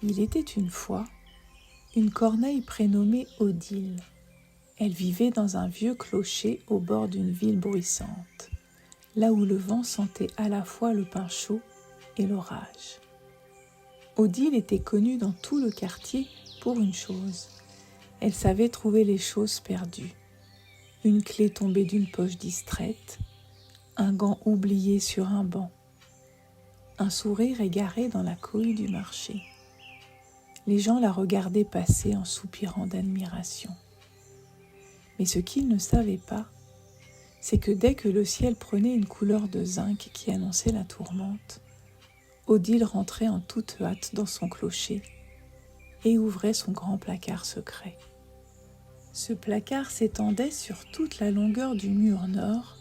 Il était une fois une corneille prénommée Odile. Elle vivait dans un vieux clocher au bord d'une ville bruissante, là où le vent sentait à la fois le pain chaud et l'orage. Odile était connue dans tout le quartier pour une chose. Elle savait trouver les choses perdues. Une clé tombée d'une poche distraite, un gant oublié sur un banc, un sourire égaré dans la cohue du marché. Les gens la regardaient passer en soupirant d'admiration. Mais ce qu'ils ne savaient pas, c'est que dès que le ciel prenait une couleur de zinc qui annonçait la tourmente, Odile rentrait en toute hâte dans son clocher et ouvrait son grand placard secret. Ce placard s'étendait sur toute la longueur du mur nord,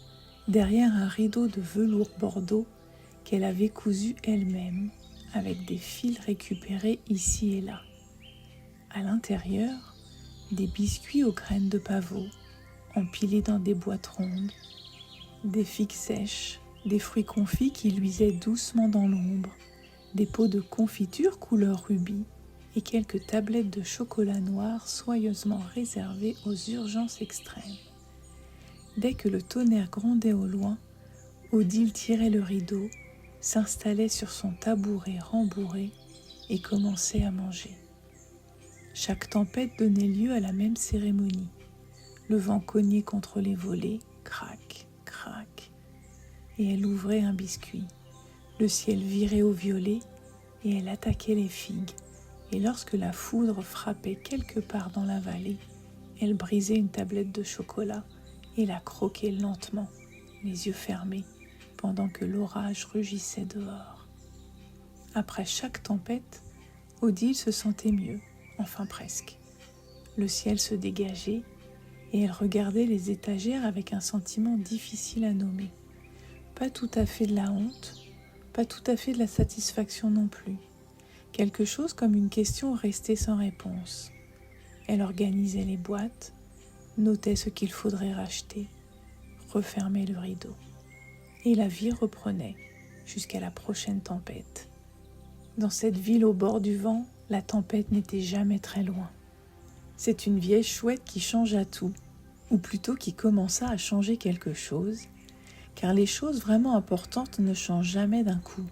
derrière un rideau de velours bordeaux qu'elle avait cousu elle-même, avec des fils récupérés ici et là. À l'intérieur, des biscuits aux graines de pavot, empilés dans des boîtes rondes, des figues sèches, des fruits confits qui luisaient doucement dans l'ombre, des pots de confiture couleur rubis et quelques tablettes de chocolat noir soigneusement réservées aux urgences extrêmes. Dès que le tonnerre grondait au loin, Odile tirait le rideau, s'installait sur son tabouret rembourré et commençait à manger. Chaque tempête donnait lieu à la même cérémonie. Le vent cognait contre les volets, crac, crac, et elle ouvrait un biscuit. Le ciel virait au violet et elle attaquait les figues. Et lorsque la foudre frappait quelque part dans la vallée, elle brisait une tablette de chocolat et la croquait lentement, les yeux fermés, pendant que l'orage rugissait dehors. Après chaque tempête, Odile se sentait mieux, enfin presque. Le ciel se dégageait et elle regardait les étagères avec un sentiment difficile à nommer. Pas tout à fait de la honte, pas tout à fait de la satisfaction non plus. Quelque chose comme une question restée sans réponse. Elle organisait les boîtes, notait ce qu'il faudrait racheter, refermait le rideau. Et la vie reprenait jusqu'à la prochaine tempête. Dans cette ville au bord du vent, la tempête n'était jamais très loin. C'est une vieille chouette qui changea tout, ou plutôt qui commença à changer quelque chose, car les choses vraiment importantes ne changent jamais d'un coup.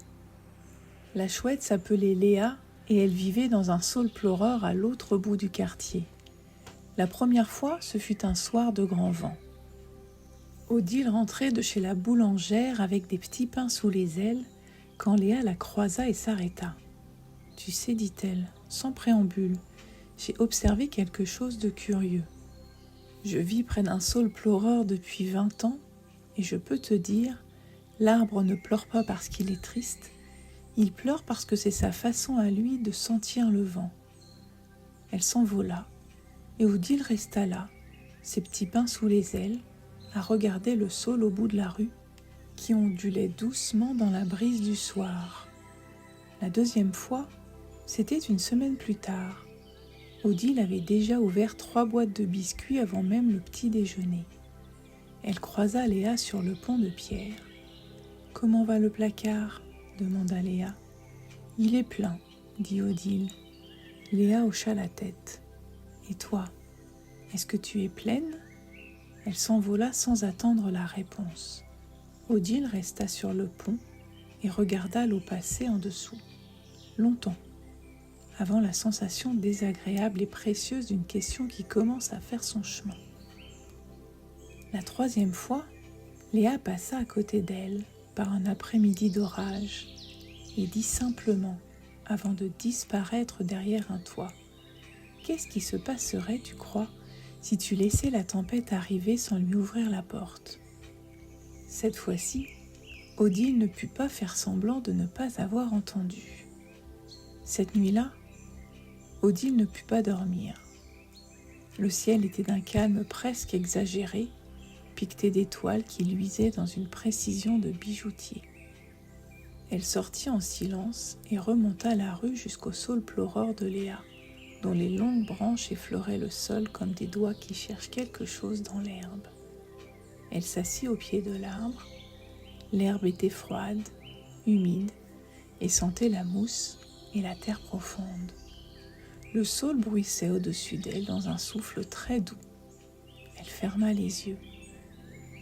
La chouette s'appelait Léa et elle vivait dans un saule pleureur à l'autre bout du quartier. La première fois, ce fut un soir de grand vent. Odile rentrait de chez la boulangère avec des petits pains sous les ailes quand Léa la croisa et s'arrêta. « Tu sais, dit-elle, sans préambule, j'ai observé quelque chose de curieux. Je vis près d'un saule pleureur depuis 20 ans et je peux te dire, l'arbre ne pleure pas parce qu'il est triste, il pleure parce que c'est sa façon à lui de sentir le vent. » Elle s'envola et Odile resta là, ses petits pains sous les ailes, à regarder le saule au bout de la rue qui ondulait doucement dans la brise du soir. La deuxième fois, c'était une semaine plus tard. Odile avait déjà ouvert 3 boîtes de biscuits avant même le petit déjeuner. Elle croisa Léa sur le pont de pierre. « Comment va le placard ?» demanda Léa. « Il est plein, dit Odile. Léa hocha la tête. « Et toi, est-ce que tu es pleine ?» Elle s'envola sans attendre la réponse. Odile resta sur le pont et regarda l'eau passer en dessous, longtemps, avant la sensation désagréable et précieuse d'une question qui commence à faire son chemin. La troisième fois, Léa passa à côté d'elle par un après-midi d'orage et dit simplement, avant de disparaître derrière un toit, « Qu'est-ce qui se passerait, tu crois, si tu laissais la tempête arriver sans lui ouvrir la porte ?» Cette fois-ci, Odile ne put pas faire semblant de ne pas avoir entendu. Cette nuit-là, Odile ne put pas dormir. Le ciel était d'un calme presque exagéré, piqueté d'étoiles qui luisaient dans une précision de bijoutier. Elle sortit en silence et remonta la rue jusqu'au saule pleureur de Léa, dont les longues branches effleuraient le sol comme des doigts qui cherchent quelque chose dans l'herbe. Elle s'assit au pied de l'arbre. L'herbe était froide, humide, et sentait la mousse et la terre profonde. Le saule bruissait au-dessus d'elle dans un souffle très doux. Elle ferma les yeux.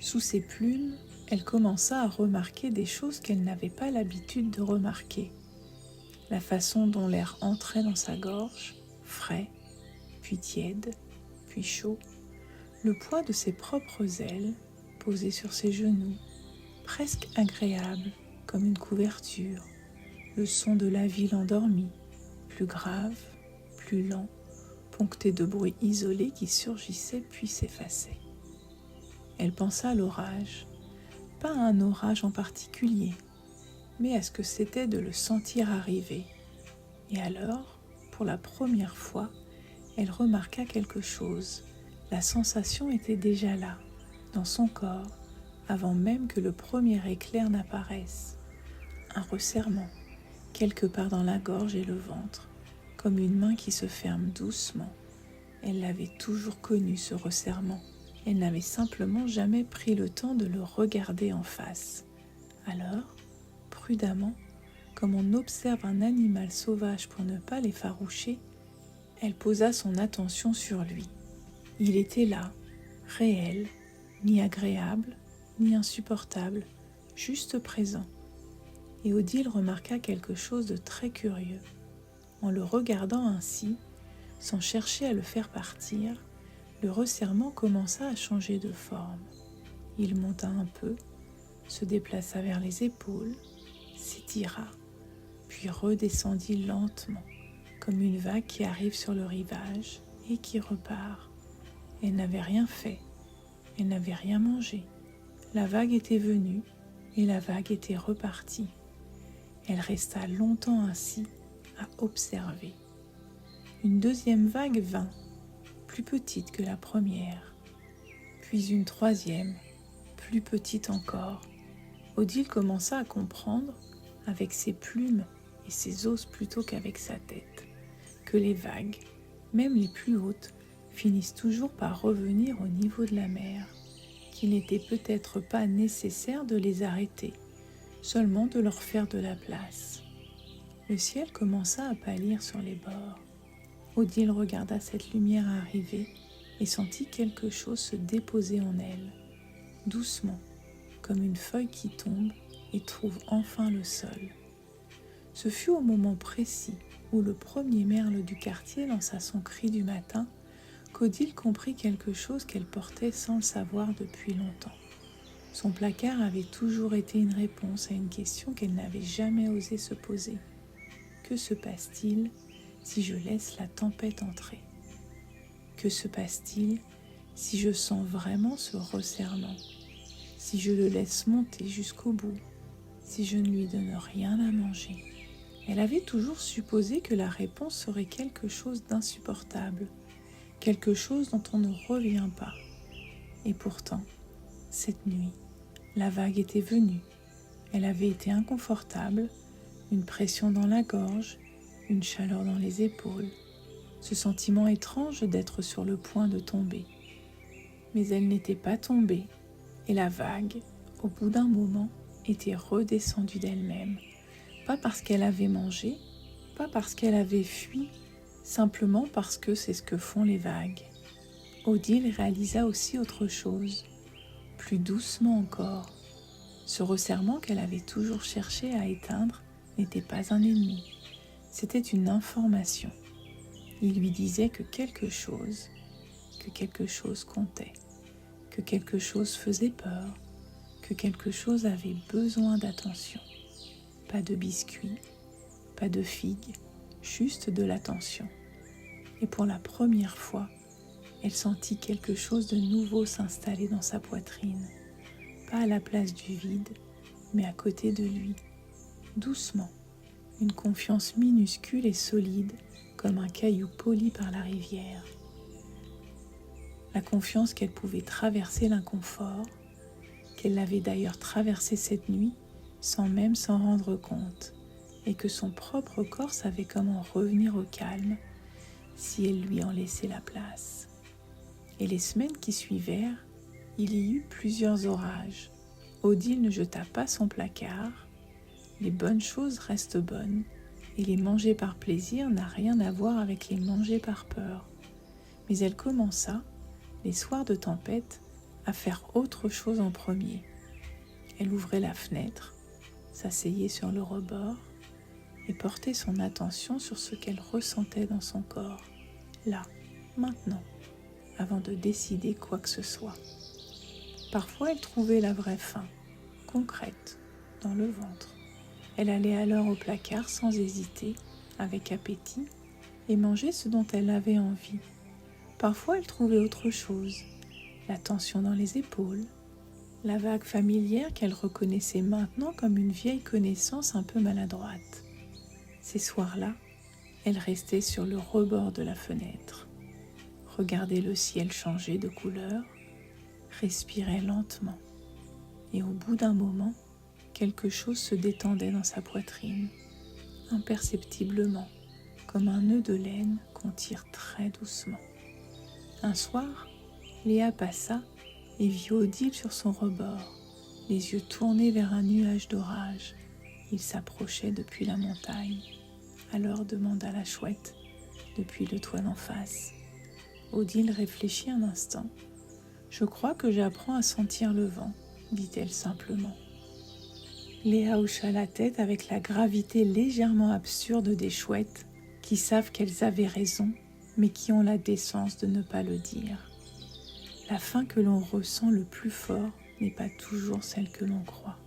Sous ses plumes, elle commença à remarquer des choses qu'elle n'avait pas l'habitude de remarquer. La façon dont l'air entrait dans sa gorge, frais, puis tiède, puis chaud. Le poids de ses propres ailes, posées sur ses genoux, presque agréable comme une couverture. Le son de la ville endormie, plus grave, plus lent, poncté de bruits isolés qui surgissaient puis s'effaçaient. Elle pensa à l'orage, pas à un orage en particulier, mais à ce que c'était de le sentir arriver. Et alors, pour la première fois, elle remarqua quelque chose. La sensation était déjà là, dans son corps, avant même que le premier éclair n'apparaisse. Un resserrement, quelque part dans la gorge et le ventre, comme une main qui se ferme doucement. Elle l'avait toujours connu, ce resserrement. Elle n'avait simplement jamais pris le temps de le regarder en face. Alors, prudemment, comme on observe un animal sauvage pour ne pas l'effaroucher, elle posa son attention sur lui. Il était là, réel, ni agréable, ni insupportable, juste présent. Et Odile remarqua quelque chose de très curieux. En le regardant ainsi, sans chercher à le faire partir, le resserrement commença à changer de forme. Il monta un peu, se déplaça vers les épaules, s'étira, puis redescendit lentement, comme une vague qui arrive sur le rivage et qui repart. Elle n'avait rien fait, elle n'avait rien mangé. La vague était venue et la vague était repartie. Elle resta longtemps ainsi à observer. Une deuxième vague vint, plus petite que la première, puis une troisième, plus petite encore. Odile commença à comprendre, avec ses plumes et ses os plutôt qu'avec sa tête, que les vagues, même les plus hautes, finissent toujours par revenir au niveau de la mer, qu'il n'était peut-être pas nécessaire de les arrêter, seulement de leur faire de la place. Le ciel commença à pâlir sur les bords. Odile regarda cette lumière arriver et sentit quelque chose se déposer en elle, doucement, comme une feuille qui tombe et trouve enfin le sol. Ce fut au moment précis où le premier merle du quartier lança son cri du matin qu'Odile comprit quelque chose qu'elle portait sans le savoir depuis longtemps. Son placard avait toujours été une réponse à une question qu'elle n'avait jamais osé se poser. Que se passe-t-il si je laisse la tempête entrer? Que se passe-t-il si je sens vraiment ce resserrement? Si je le laisse monter jusqu'au bout? Si je ne lui donne rien à manger? Elle avait toujours supposé que la réponse serait quelque chose d'insupportable, quelque chose dont on ne revient pas. Et pourtant, cette nuit, la vague était venue. Elle avait été inconfortable, une pression dans la gorge, une chaleur dans les épaules, ce sentiment étrange d'être sur le point de tomber. Mais elle n'était pas tombée, et la vague, au bout d'un moment, était redescendue d'elle-même, pas parce qu'elle avait mangé, pas parce qu'elle avait fui, simplement parce que c'est ce que font les vagues. Odile réalisa aussi autre chose, plus doucement encore. Ce resserrement qu'elle avait toujours cherché à éteindre n'était pas un ennemi, c'était une information. Il lui disait que quelque chose comptait, que quelque chose faisait peur, que quelque chose avait besoin d'attention. Pas de biscuits, pas de figues, juste de l'attention. Et pour la première fois, elle sentit quelque chose de nouveau s'installer dans sa poitrine, pas à la place du vide, mais à côté de lui, doucement, une confiance minuscule et solide comme un caillou poli par la rivière. La confiance qu'elle pouvait traverser l'inconfort, qu'elle l'avait d'ailleurs traversé cette nuit sans même s'en rendre compte, et que son propre corps savait comment revenir au calme si elle lui en laissait la place. Et les semaines qui suivirent, il y eut plusieurs orages. Odile ne jeta pas son placard. Les bonnes choses restent bonnes, Et les manger par plaisir n'a rien à voir avec les manger par peur. Mais elle commença, les soirs de tempête, à faire autre chose en premier. Elle ouvrait la fenêtre, s'asseyait sur le rebord et portait son attention sur ce qu'elle ressentait dans son corps, là, maintenant, avant de décider quoi que ce soit. Parfois, elle trouvait la vraie faim, concrète, dans le ventre. Elle allait alors au placard sans hésiter, avec appétit, et mangeait ce dont elle avait envie. Parfois, elle trouvait autre chose, la tension dans les épaules, la vague familière qu'elle reconnaissait maintenant comme une vieille connaissance un peu maladroite. Ces soirs-là, elle restait sur le rebord de la fenêtre, regardait le ciel changer de couleur, respirait lentement, et au bout d'un moment, quelque chose se détendait dans sa poitrine, imperceptiblement, comme un nœud de laine qu'on tire très doucement. Un soir, Léa passa et vit Odile sur son rebord, les yeux tournés vers un nuage d'orage. Il s'approchait depuis la montagne. Alors demanda la chouette, depuis le toit d'en face. Odile réfléchit un instant. « Je crois que j'apprends à sentir le vent », dit-elle simplement. Léa hocha la tête avec la gravité légèrement absurde des chouettes qui savent qu'elles avaient raison, mais qui ont la décence de ne pas le dire. La faim que l'on ressent le plus fort n'est pas toujours celle que l'on croit.